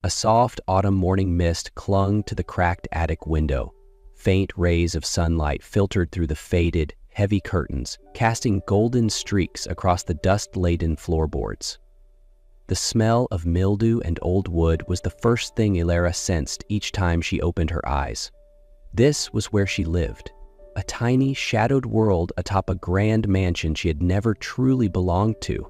A soft autumn morning mist clung to the cracked attic window. Faint rays of sunlight filtered through the faded, heavy curtains, casting golden streaks across the dust-laden floorboards. The smell of mildew and old wood was the first thing Ilara sensed each time she opened her eyes. This was where she lived, a tiny, shadowed world atop a grand mansion she had never truly belonged to.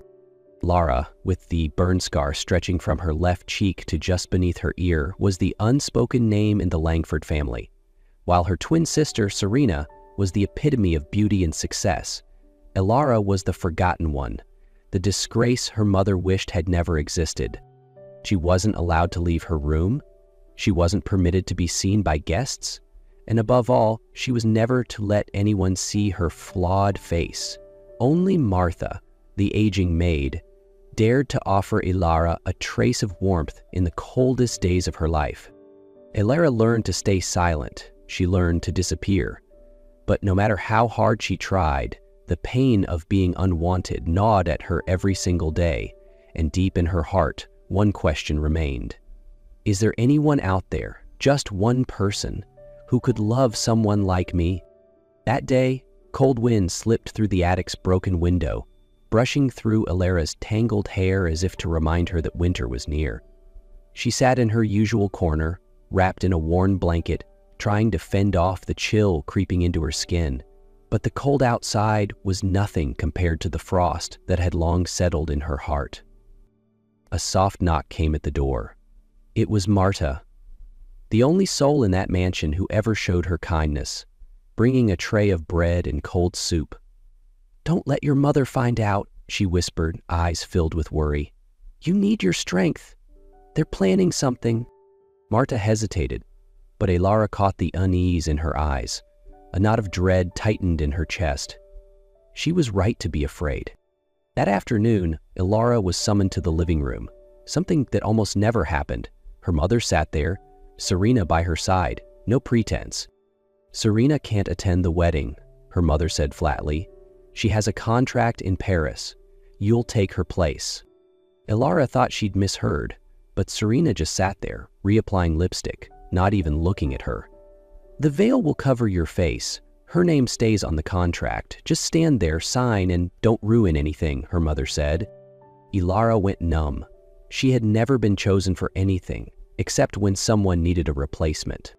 Lara, with the burn scar stretching from her left cheek to just beneath her ear, was the unspoken name in the Langford family, while her twin sister, Serena, was the epitome of beauty and success. Ilara was the forgotten one, the disgrace her mother wished had never existed. She wasn't allowed to leave her room, she wasn't permitted to be seen by guests, and above all, she was never to let anyone see her flawed face. Only Martha, the aging maid, dared to offer Ilara a trace of warmth in the coldest days of her life. Ilara learned to stay silent, she learned to disappear. But no matter how hard she tried, the pain of being unwanted gnawed at her every single day, and deep in her heart, one question remained. Is there anyone out there, just one person, who could love someone like me? That day, cold wind slipped through the attic's broken window, brushing through Ilara's tangled hair as if to remind her that winter was near. She sat in her usual corner, wrapped in a worn blanket, trying to fend off the chill creeping into her skin. But the cold outside was nothing compared to the frost that had long settled in her heart. A soft knock came at the door. It was Marta, the only soul in that mansion who ever showed her kindness, bringing a tray of bread and cold soup. "Don't let your mother find out," she whispered, eyes filled with worry. "You need your strength. They're planning something." Marta hesitated, but Ilara caught the unease in her eyes. A knot of dread tightened in her chest. She was right to be afraid. That afternoon, Ilara was summoned to the living room, something that almost never happened. Her mother sat there, Serena by her side, no pretense. "Serena can't attend the wedding," her mother said flatly. "She has a contract in Paris. You'll take her place." Ilara thought she'd misheard, but Serena just sat there, reapplying lipstick, not even looking at her. "The veil will cover your face. Her name stays on the contract. Just stand there, sign, and don't ruin anything," her mother said. Ilara went numb. She had never been chosen for anything, except when someone needed a replacement.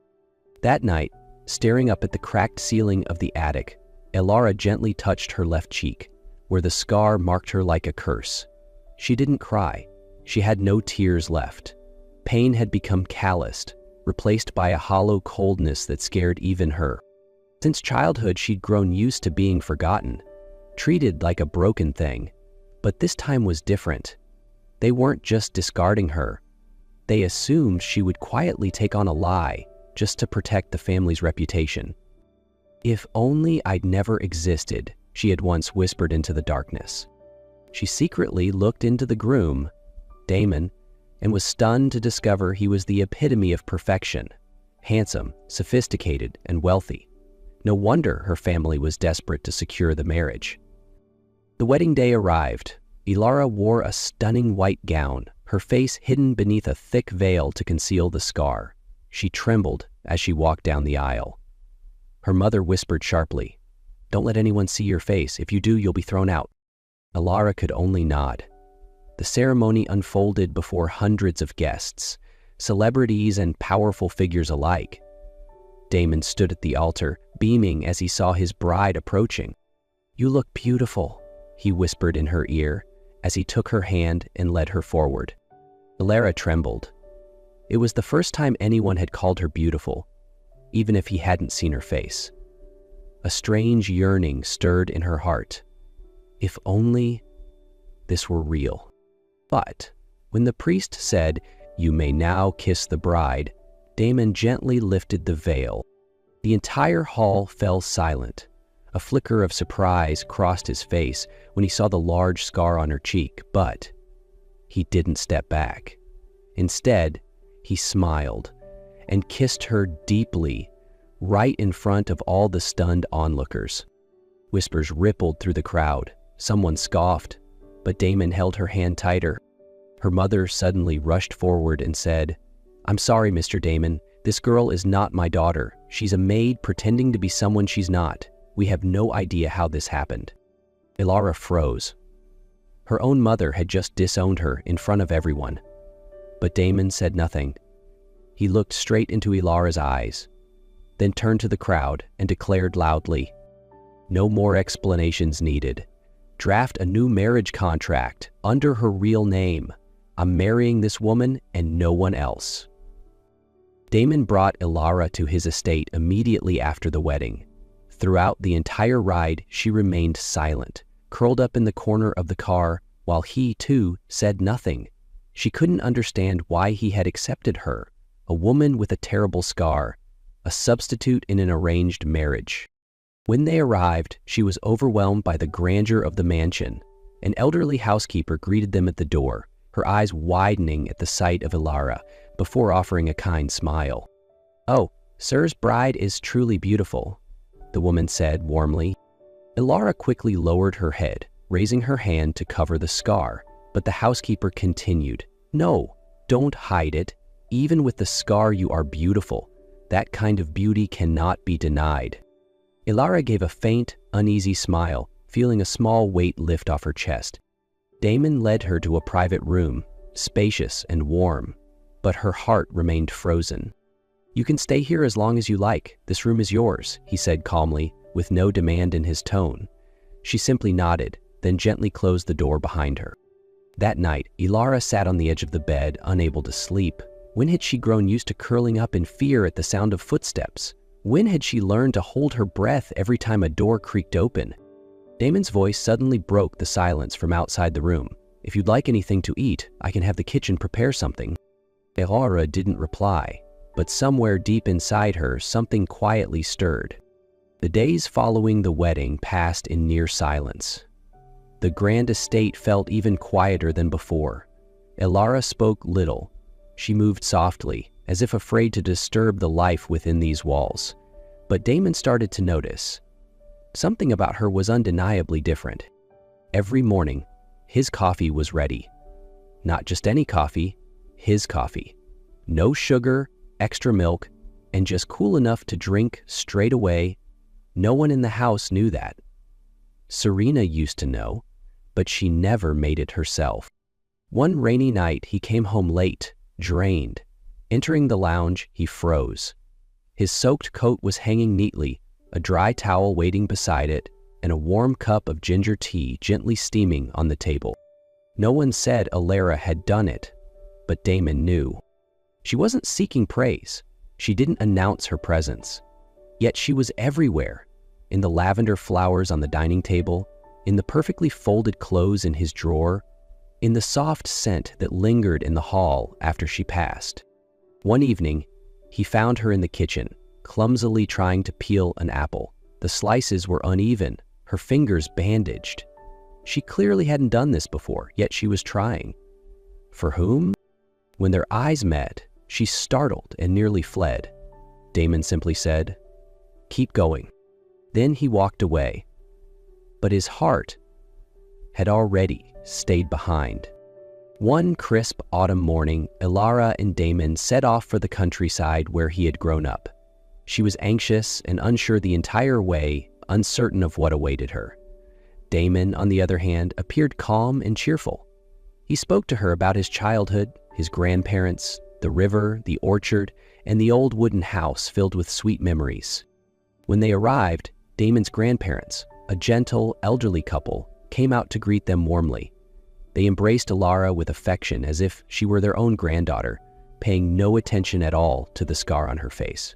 That night, staring up at the cracked ceiling of the attic, Ilara gently touched her left cheek, where the scar marked her like a curse. She didn't cry. She had no tears left. Pain had become calloused, replaced by a hollow coldness that scared even her. Since childhood, she'd grown used to being forgotten, treated like a broken thing. But this time was different. They weren't just discarding her. They assumed she would quietly take on a lie just to protect the family's reputation. "If only I'd never existed," she had once whispered into the darkness. She secretly looked into the groom, Damon, and was stunned to discover he was the epitome of perfection, handsome, sophisticated, and wealthy. No wonder her family was desperate to secure the marriage. The wedding day arrived. Ilara wore a stunning white gown, her face hidden beneath a thick veil to conceal the scar. She trembled as she walked down the aisle. Her mother whispered sharply, "Don't let anyone see your face. If you do, you'll be thrown out." Ilara could only nod. The ceremony unfolded before hundreds of guests, celebrities and powerful figures alike. Damon stood at the altar, beaming as he saw his bride approaching. "You look beautiful," he whispered in her ear as he took her hand and led her forward. Ilara trembled. It was the first time anyone had called her beautiful, even if he hadn't seen her face. A strange yearning stirred in her heart. If only this were real. But when the priest said, "You may now kiss the bride," Damon gently lifted the veil. The entire hall fell silent. A flicker of surprise crossed his face when he saw the large scar on her cheek, but he didn't step back. Instead, he smiled and kissed her deeply, right in front of all the stunned onlookers. Whispers rippled through the crowd. Someone scoffed, but Damon held her hand tighter. Her mother suddenly rushed forward and said, "I'm sorry, Mr. Damon. This girl is not my daughter. She's a maid pretending to be someone she's not. We have no idea how this happened." Ilara froze. Her own mother had just disowned her in front of everyone. But Damon said nothing. He looked straight into Ilara's eyes, then turned to the crowd and declared loudly, "No more explanations needed. Draft a new marriage contract under her real name. I'm marrying this woman and no one else." Damon brought Ilara to his estate immediately after the wedding. Throughout the entire ride, she remained silent, curled up in the corner of the car, while he, too, said nothing. She couldn't understand why he had accepted her, a woman with a terrible scar, a substitute in an arranged marriage. When they arrived, she was overwhelmed by the grandeur of the mansion. An elderly housekeeper greeted them at the door, her eyes widening at the sight of Ilara, before offering a kind smile. "Oh, sir's bride is truly beautiful," the woman said warmly. Ilara quickly lowered her head, raising her hand to cover the scar, but the housekeeper continued, "No, don't hide it. Even with the scar, you are beautiful. That kind of beauty cannot be denied." Ilara gave a faint, uneasy smile, feeling a small weight lift off her chest. Damon led her to a private room, spacious and warm, but her heart remained frozen. "You can stay here as long as you like. This room is yours," he said calmly, with no demand in his tone. She simply nodded, then gently closed the door behind her. That night, Ilara sat on the edge of the bed, unable to sleep. When had she grown used to curling up in fear at the sound of footsteps? When had she learned to hold her breath every time a door creaked open? Damon's voice suddenly broke the silence from outside the room. "If you'd like anything to eat, I can have the kitchen prepare something." Ilara didn't reply, but somewhere deep inside her, something quietly stirred. The days following the wedding passed in near silence. The grand estate felt even quieter than before. Ilara spoke little. She moved softly, as if afraid to disturb the life within these walls. But Damon started to notice. Something about her was undeniably different. Every morning, his coffee was ready. Not just any coffee, his coffee. No sugar, extra milk, and just cool enough to drink straight away. No one in the house knew that. Serena used to know, but she never made it herself. One rainy night, he came home late, drained. Entering the lounge, he froze. His soaked coat was hanging neatly, a dry towel waiting beside it, and a warm cup of ginger tea gently steaming on the table. No one said Ilara had done it, but Damon knew. She wasn't seeking praise. She didn't announce her presence. Yet she was everywhere, in the lavender flowers on the dining table, in the perfectly folded clothes in his drawer, in the soft scent that lingered in the hall after she passed. One evening, he found her in the kitchen, clumsily trying to peel an apple. The slices were uneven, her fingers bandaged. She clearly hadn't done this before, yet she was trying. For whom? When their eyes met, she startled and nearly fled. Damon simply said, "Keep going." Then he walked away. But his heart had already stayed behind. One crisp autumn morning, Ilara and Damon set off for the countryside where he had grown up. She was anxious and unsure the entire way, uncertain of what awaited her. Damon, on the other hand, appeared calm and cheerful. He spoke to her about his childhood, his grandparents, the river, the orchard, and the old wooden house filled with sweet memories. When they arrived, Damon's grandparents, a gentle, elderly couple, came out to greet them warmly. They embraced Ilara with affection as if she were their own granddaughter, paying no attention at all to the scar on her face.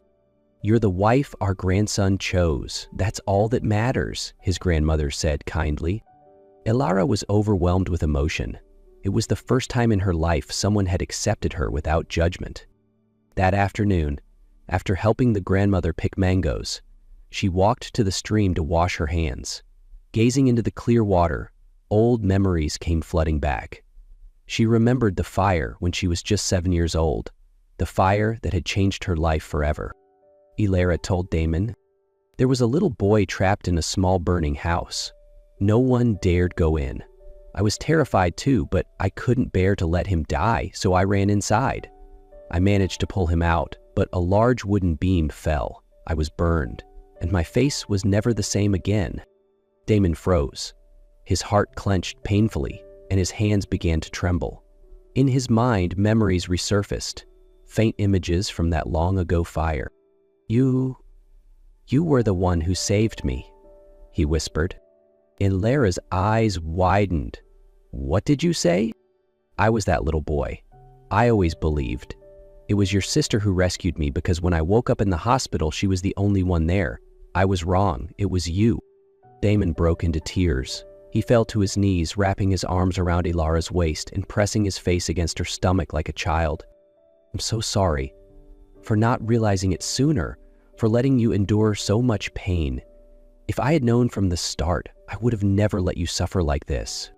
"You're the wife our grandson chose. That's all that matters," his grandmother said kindly. Ilara was overwhelmed with emotion. It was the first time in her life someone had accepted her without judgment. That afternoon, after helping the grandmother pick mangoes, she walked to the stream to wash her hands. Gazing into the clear water, old memories came flooding back. She remembered the fire when she was just 7 years old, the fire that had changed her life forever. Ilara told Damon, "There was a little boy trapped in a small burning house. No one dared go in. I was terrified too, but I couldn't bear to let him die, so I ran inside. I managed to pull him out, but a large wooden beam fell. I was burned, and my face was never the same again. Damon froze. His heart clenched painfully, and his hands began to tremble. In his mind, memories resurfaced, faint images from that long-ago fire. You were the one who saved me," he whispered. Ilara's eyes widened. "What did you say?" "I was that little boy. I always believed. It was your sister who rescued me because when I woke up in the hospital, she was the only one there. I was wrong. It was you." Damon broke into tears. He fell to his knees, wrapping his arms around Ilara's waist and pressing his face against her stomach like a child. "I'm so sorry for not realizing it sooner, for letting you endure so much pain. If I had known from the start, I would have never let you suffer like this."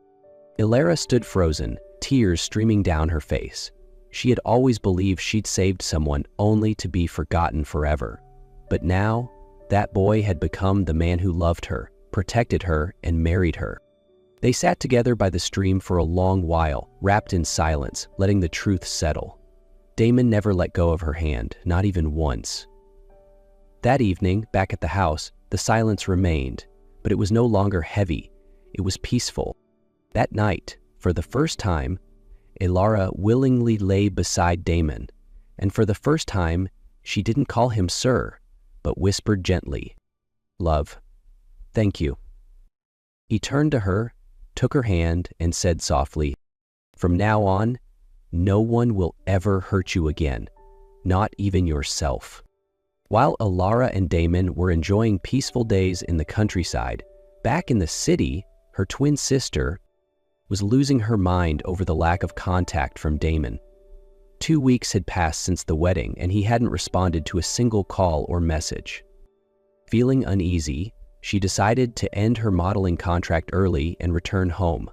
Ilara stood frozen, tears streaming down her face. She had always believed she'd saved someone only to be forgotten forever. But now, that boy had become the man who loved her, protected her, and married her. They sat together by the stream for a long while, wrapped in silence, letting the truth settle. Damon never let go of her hand, not even once. That evening, back at the house, the silence remained, but it was no longer heavy. It was peaceful. That night, for the first time, Ilara willingly lay beside Damon, and for the first time, she didn't call him sir, but whispered gently, "Love, thank you." He turned to her, took her hand, and said softly, "From now on, no one will ever hurt you again, not even yourself." While Ilara and Damon were enjoying peaceful days in the countryside, back in the city, her twin sister was losing her mind over the lack of contact from Damon. 2 weeks had passed since the wedding, and he hadn't responded to a single call or message. Feeling uneasy, she decided to end her modeling contract early and return home.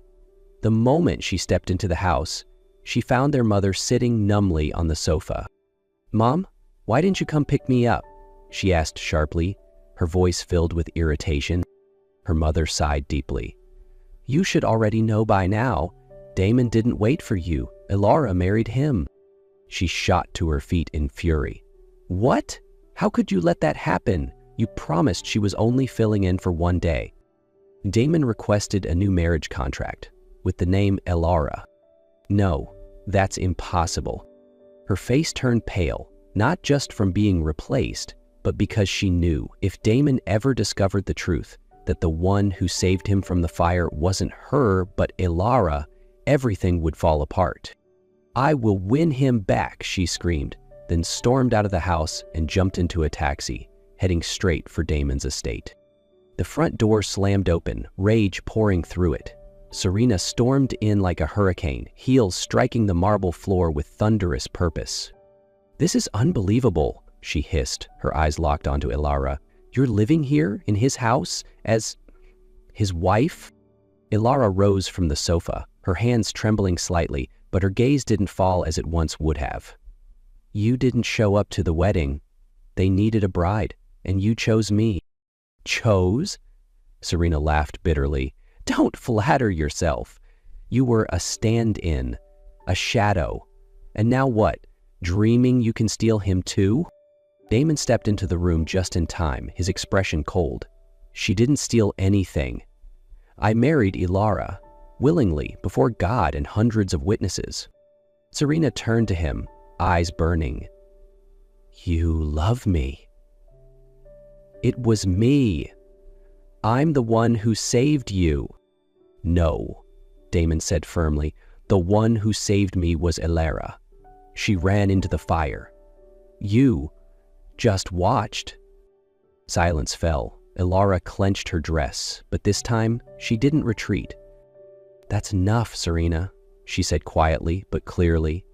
The moment she stepped into the house, she found their mother sitting numbly on the sofa. "Mom, why didn't you come pick me up?" she asked sharply, her voice filled with irritation. Her mother sighed deeply. "You should already know by now. Damon didn't wait for you. Ilara married him." She shot to her feet in fury. "What? How could you let that happen? You promised she was only filling in for one day." Damon requested a new marriage contract with the name Ilara. "No, that's impossible." Her face turned pale, not just from being replaced, but because she knew if Damon ever discovered the truth, that the one who saved him from the fire wasn't her, but Ilara, everything would fall apart. "I will win him back," she screamed, then stormed out of the house and jumped into a taxi, heading straight for Damon's estate. The front door slammed open, rage pouring through it. Serena stormed in like a hurricane, heels striking the marble floor with thunderous purpose. "This is unbelievable," she hissed, her eyes locked onto Ilara. "You're living here, in his house, as his wife?" Ilara rose from the sofa, her hands trembling slightly, but her gaze didn't fall as it once would have. "You didn't show up to the wedding. They needed a bride, and you chose me." "Chose?" Serena laughed bitterly. "Don't flatter yourself. You were a stand-in, a shadow. And now what? Dreaming you can steal him too?" Damon stepped into the room just in time, his expression cold. "She didn't steal anything. I married Ilara, willingly, before God and hundreds of witnesses." Serena turned to him, eyes burning. "You love me." "It was me. I'm the one who saved you." "No," Damon said firmly. "The one who saved me was Ilara. She ran into the fire. You just watched." Silence fell. Ilara clenched her dress, but this time she didn't retreat. "That's enough, Serena," she said quietly but clearly.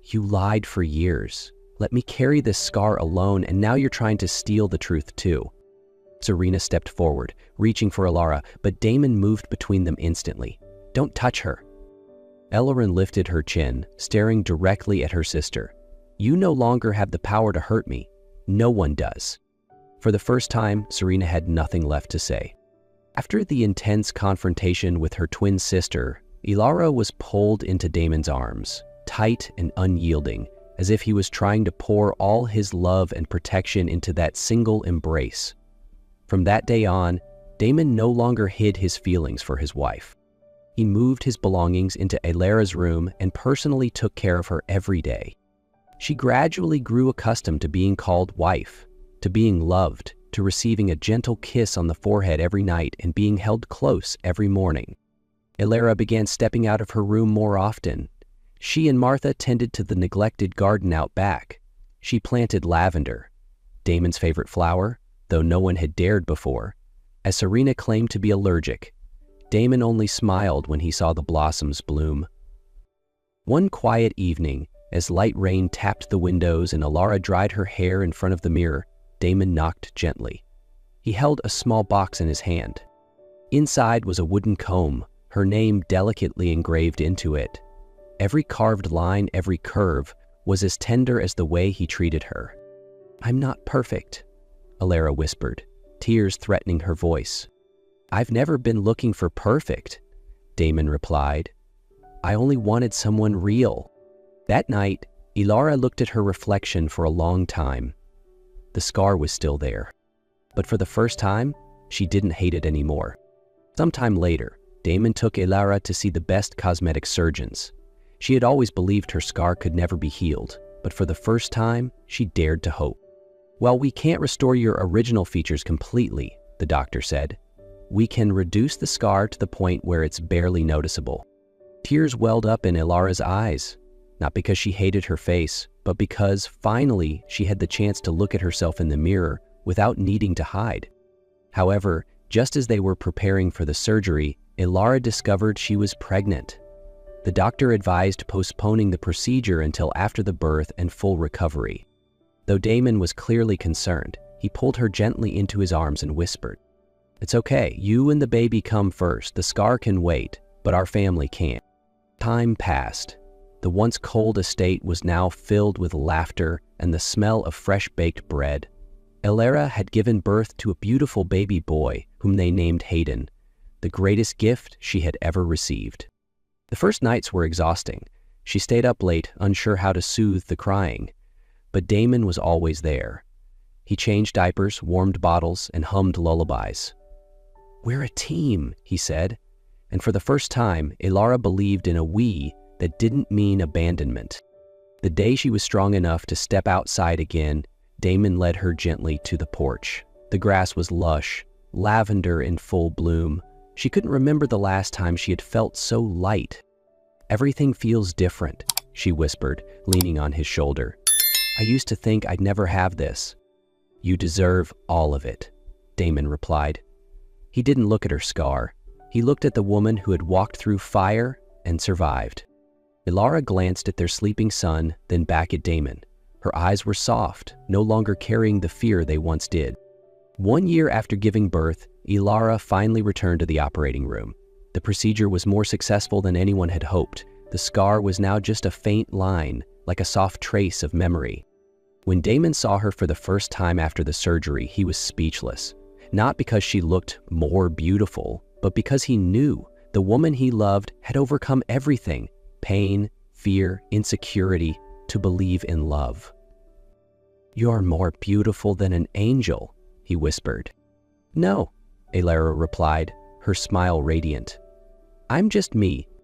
"You lied for years. Let me carry this scar alone, and now you're trying to steal the truth too." Serena stepped forward, reaching for Ilara, but Damon moved between them instantly. "Don't touch her." Ellerin lifted her chin, staring directly at her sister. "You no longer have the power to hurt me. No one does." For the first time, Serena had nothing left to say. After the intense confrontation with her twin sister, Ilara was pulled into Damon's arms, tight and unyielding, as if he was trying to pour all his love and protection into that single embrace. From that day on, Damon no longer hid his feelings for his wife. He moved his belongings into Elara's room and personally took care of her every day. She gradually grew accustomed to being called wife, to being loved, to receiving a gentle kiss on the forehead every night and being held close every morning. Elara began stepping out of her room more often. She and Martha tended to the neglected garden out back. She planted lavender, Damon's favorite flower, though no one had dared before, as Serena claimed to be allergic. Damon only smiled when he saw the blossoms bloom. One quiet evening, as light rain tapped the windows and Elara dried her hair in front of the mirror, Damon knocked gently. He held a small box in his hand. Inside was a wooden comb, her name delicately engraved into it. Every carved line, every curve, was as tender as the way he treated her. "I'm not perfect," Elara whispered, tears threatening her voice. "I've never been looking for perfect," Damon replied. "I only wanted someone real." That night, Elara looked at her reflection for a long time. The scar was still there, but for the first time, she didn't hate it anymore. Sometime later, Damon took Elara to see the best cosmetic surgeons. She had always believed her scar could never be healed, but for the first time, she dared to hope. "While we can't restore your original features completely," the doctor said, "we can reduce the scar to the point where it's barely noticeable." Tears welled up in Elara's eyes, not because she hated her face, but because finally she had the chance to look at herself in the mirror without needing to hide. However, just as they were preparing for the surgery, Elara discovered she was pregnant. The doctor advised postponing the procedure until after the birth and full recovery. Though Damon was clearly concerned, he pulled her gently into his arms and whispered, "It's okay, you and the baby come first. The scar can wait, but our family can't." Time passed. The once cold estate was now filled with laughter and the smell of fresh-baked bread. Elara had given birth to a beautiful baby boy whom they named Hayden, the greatest gift she had ever received. The first nights were exhausting. She stayed up late, unsure how to soothe the crying. But Damon was always there. He changed diapers, warmed bottles, and hummed lullabies. "We're a team," he said. And for the first time, Elara believed in a we that didn't mean abandonment. The day she was strong enough to step outside again, Damon led her gently to the porch. The grass was lush, lavender in full bloom. She couldn't remember the last time she had felt so light. "Everything feels different," she whispered, leaning on his shoulder. "I used to think I'd never have this." "You deserve all of it," Damon replied. He didn't look at her scar. He looked at the woman who had walked through fire and survived. Elara glanced at their sleeping son, then back at Damon. Her eyes were soft, no longer carrying the fear they once did. 1 year after giving birth, Elara finally returned to the operating room. The procedure was more successful than anyone had hoped. The scar was now just a faint line, like a soft trace of memory. When Damon saw her for the first time after the surgery, he was speechless. Not because she looked more beautiful, but because he knew the woman he loved had overcome everything: pain, fear, insecurity, to believe in love. "You're more beautiful than an angel," he whispered. "No," Elara replied, her smile radiant. "I'm just me,